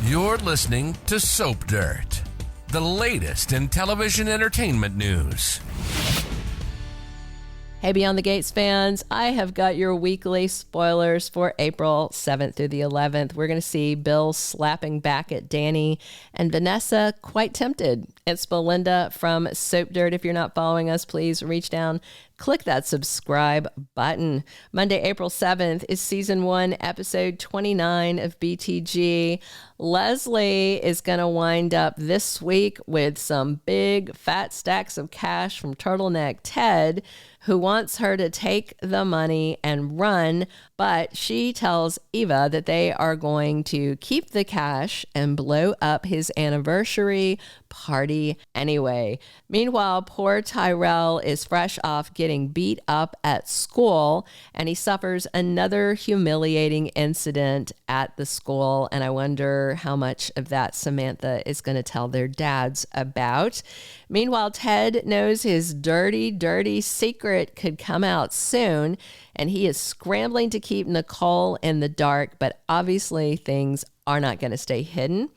You're listening to Soap Dirt, the latest in television entertainment news. Hey, Beyond the Gates fans, I have got your weekly spoilers for April 7th through the 11th. We're going to see Bill slapping back at Dani and Vanessa quite tempted. It's Belinda from Soap Dirt. If you're not following us, please reach down, click that subscribe button. Monday, April 7th is season 1, episode 29 of BTG. Leslie is going to wind up this week with some big fat stacks of cash from Turtleneck Ted, who wants her to take the money and run, but she tells Eva that they are going to keep the cash and blow up his anniversary party anyway. Meanwhile, poor Tyrell is fresh off getting beat up at school, and he suffers another humiliating incident at the school, and I wonder how much of that Samantha is going to tell their dads about. Meanwhile, Ted knows his dirty, dirty secret could come out soon, and he is scrambling to keep Nicole in the dark, but obviously things are not going to stay hidden.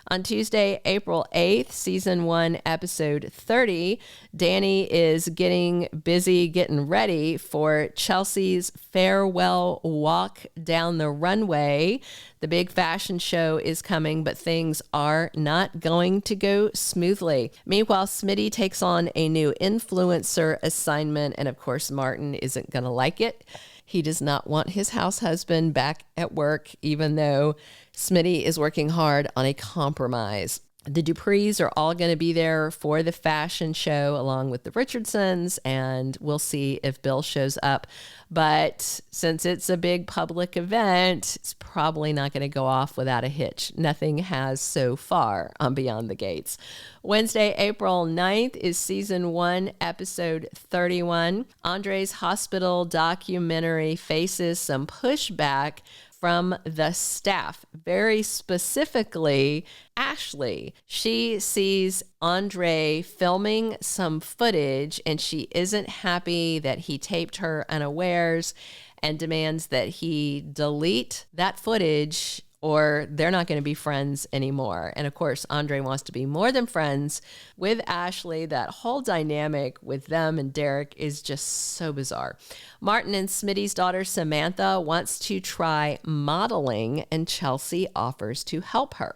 On Tuesday, April 8th, season 1, episode 30, Dani is getting busy getting ready for Chelsea's farewell walk down the runway. The big fashion show is coming, but things are not going to go smoothly. Meanwhile, Smitty takes on a new influencer assignment, and of course, Martin isn't going to like it. He does not want his house husband back at work, even though Smitty is working hard on a compromise. The Duprees are all going to be there for the fashion show along with the Richardsons, and we'll see if Bill shows up. But since it's a big public event, it's probably not going to go off without a hitch. Nothing has so far on Beyond the Gates. Wednesday, April 9th is season 1, episode 31. Andre's hospital documentary faces some pushback from the staff, very specifically Ashley. She sees Andre filming some footage and she isn't happy that he taped her unawares and demands that he delete that footage or they're not going to be friends anymore. And of course, Andre wants to be more than friends with Ashley. That whole dynamic with them and Derek is just so bizarre. Martin and Smitty's daughter, Samantha, wants to try modeling, and Chelsea offers to help her.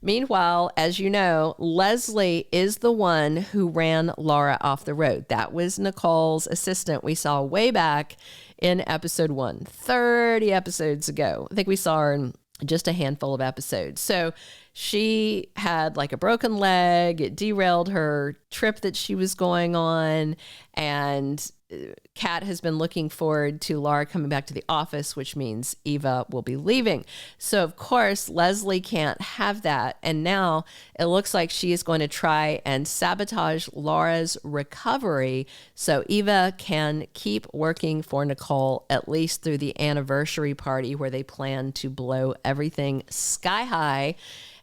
Meanwhile, as you know, Leslie is the one who ran Laura off the road. That was Nicole's assistant we saw way back in episode 1, 30 episodes ago. I think we saw her in just a handful of episodes. So she had like a broken leg. It derailed her trip that she was going on. And Kat has been looking forward to Laura coming back to the office, which means Eva will be leaving. So of course, Leslie can't have that. And now it looks like she is going to try and sabotage Laura's recovery so Eva can keep working for Nicole, at least through the anniversary party where they plan to blow everything sky high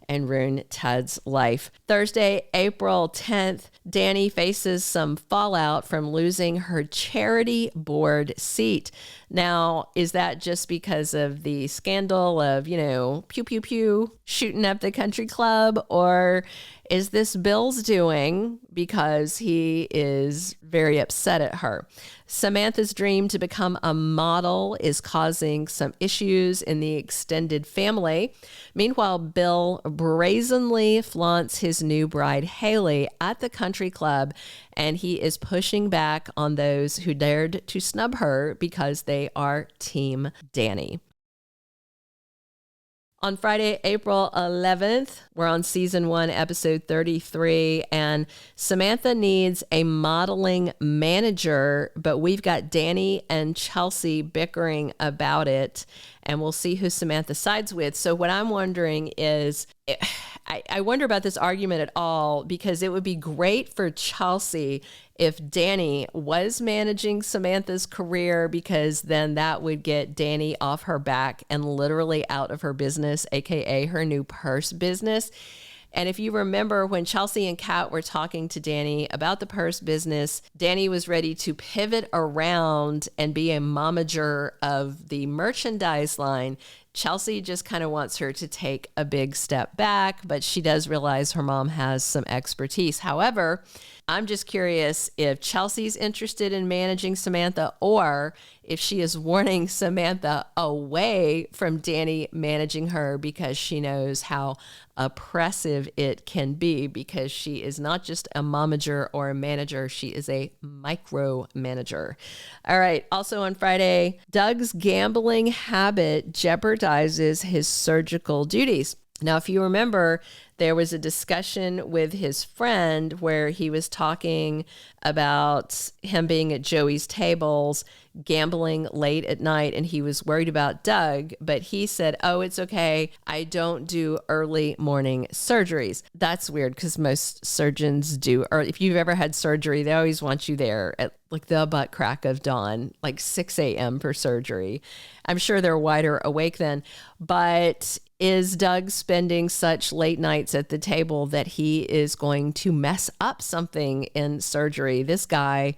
and ruin Ted's life. Thursday, April 10th, Dani faces some fallout from losing her charity board seat. Now, is that just because of the scandal of, pew, pew, pew, shooting up the country club? Or is this Bill's doing because he is very upset at her? Samantha's dream to become a model is causing some issues in the extended family. Meanwhile, Bill brazenly flaunts his new bride, Hayley, at the country club, and he is pushing back on those who dared to snub her because they are Team Dani. On Friday, April 11th, we're on season 1, episode 33, and Samantha needs a modeling manager, but we've got Dani and Chelsea bickering about it, and we'll see who Samantha sides with. So what I'm wondering is, I wonder about this argument at all, because it would be great for Chelsea if Dani was managing Samantha's career, because then that would get Dani off her back and literally out of her business, aka her new purse business. And if you remember when Chelsea and Kat were talking to Dani about the purse business, Dani was ready to pivot around and be a momager of the merchandise line. Chelsea just kind of wants her to take a big step back, but she does realize her mom has some expertise. However, I'm just curious if Chelsea's interested in managing Samantha or if she is warning Samantha away from Dani managing her because she knows how oppressive it can be, because she is not just a momager or a manager, she is a micro manager. All right. Also on Friday, Doug's gambling habit jeopardizes his surgical duties. Now, if you remember, there was a discussion with his friend where he was talking about him being at Joey's tables, gambling late at night, and he was worried about Doug, but he said, oh, it's okay. I don't do early morning surgeries. That's weird because most surgeons do. Or if you've ever had surgery, they always want you there at like the butt crack of dawn, like 6 a.m. for surgery. I'm sure they're wider awake then, but is Doug spending such late nights at the table that he is going to mess up something in surgery? This guy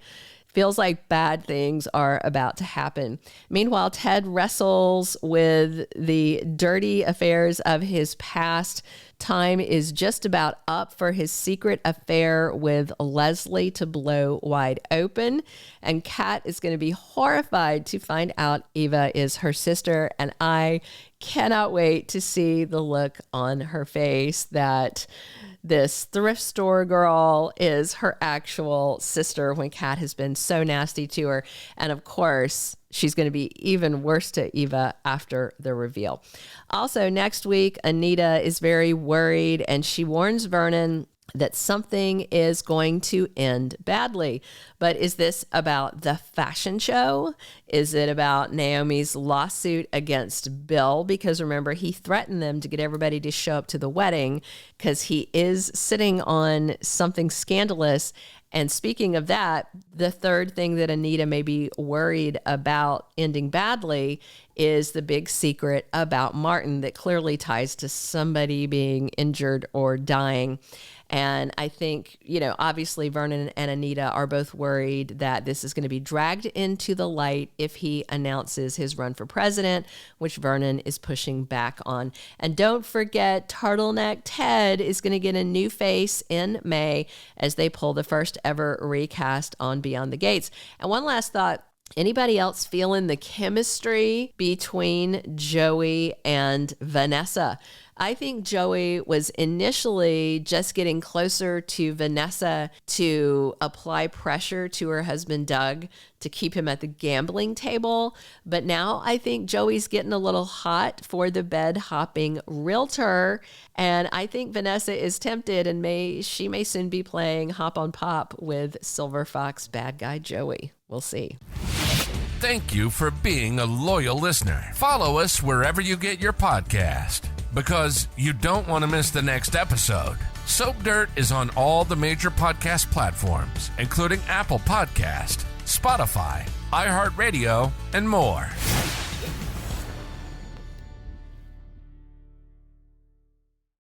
feels like bad things are about to happen. Meanwhile, Ted wrestles with the dirty affairs of his past. Time is just about up for his secret affair with Leslie to blow wide open. And Kat is going to be horrified to find out Eva is her sister. And I cannot wait to see the look on her face that this thrift store girl is her actual sister when Kat has been so nasty to her. And of course, she's going to be even worse to Eva after the reveal. Also, next week, Anita is very worried and she warns Vernon that something is going to end badly. But is this about the fashion show? Is it about Naomi's lawsuit against Bill? Because remember, he threatened them to get everybody to show up to the wedding because he is sitting on something scandalous. And speaking of that, the third thing that Anita may be worried about ending badly is the big secret about Martin that clearly ties to somebody being injured or dying. And I think, obviously Vernon and Anita are both worried that this is going to be dragged into the light if he announces his run for president, which Vernon is pushing back on. And don't forget, Turtleneck Ted is going to get a new face in May as they pull the first ever recast on Beyond the Gates. And one last thought. Anybody else feeling the chemistry between Joey and Vanessa? I think Joey was initially just getting closer to Vanessa to apply pressure to her husband, Doug, to keep him at the gambling table. But now I think Joey's getting a little hot for the bed hopping realtor. And I think Vanessa is tempted and she may soon be playing hop on pop with Silver Fox bad guy Joey. We'll see. Thank you for being a loyal listener. Follow us wherever you get your podcast, because you don't want to miss the next episode. Soap Dirt is on all the major podcast platforms, including Apple Podcast, Spotify, iHeartRadio, and more.